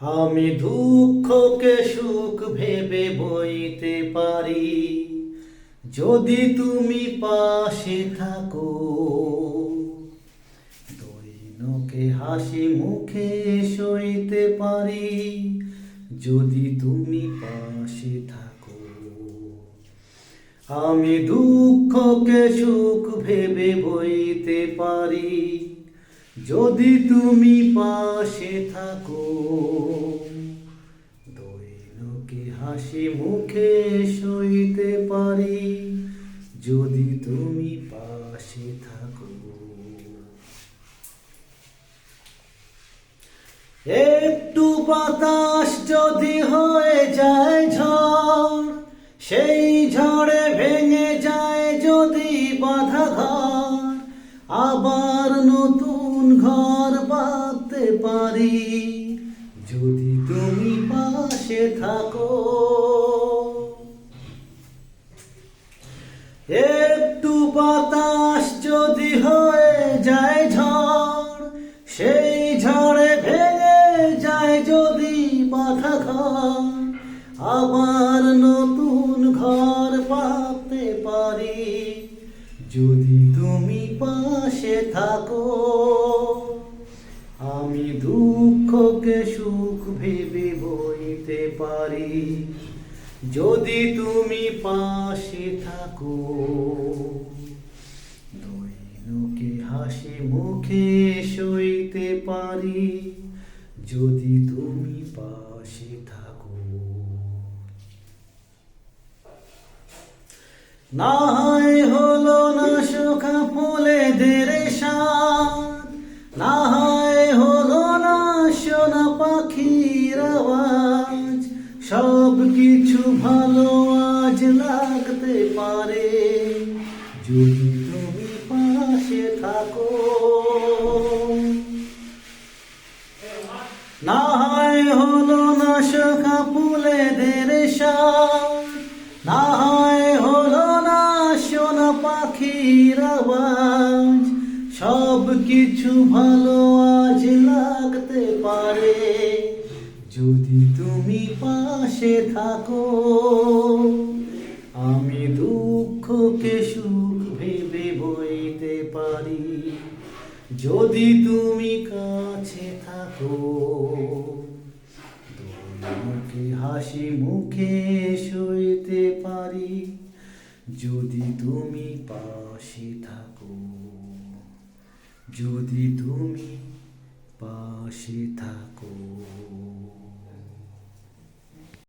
আমি দুঃখকে সুখ ভেবে বইতে পারি যদি তুমি পাশে থাকো। দৈনকে হাসি মুখে সইতে পারি যদি তুমি পাশে থাকো। আমি দুঃখকে সুখ ভেবে বইতে পারি যদি তুমি পাশে থাকো। দৈনকে হাসি মুখে সইতে পারি যদি তুমি পাশে থাকো। একটু বাতাস যদি হয়ে যায় ঝড়, সেই ঝড়ে ভেঙে যায় যদি বাঁধা ঘর, আবার নতুন ঘর বাঁধতে পারি যদি তুমি পাশে থাকো। একটু বাতাস যদি হয়ে যায় ঝড়, সেই ঝড়ে ভেঙে যায় যদি বাঁধা ঘর, আবার নতুন ঘর পাতে পারি যদি তুমি পাশে থাকো। আমি দুঃখকে সুখ ভেবে বইতে পারি যদি তুমি পাশে থাকো। দৈনকে হাসি মুখে সইতে পারি যদি তুমি পাশে থাকো। না হয় হলো না সুখা ফুলেদের সাথ, না হয় হলো না সোনা পাখির আওয়াজ, সব কিছু ভালো আজ লাগতে পারে যদি তুমি পাশে থাকো। না হয় হলো না সুখা ফুলেদের সাথ, না হয় হলো না সোনা পাখির আওয়াজ, সব কিছু ভালো আজ লাগতে পারে যদি তুমি পাশে থাকো। আমি দুঃখকে সুখ ভেবে বইতে পারি যদি তুমি কাছে থাকো। দৈনকে হাসি মুখে সইতে পারি যদি তুমি পাশে থাকো। যদি তুমি পাশে থাকো।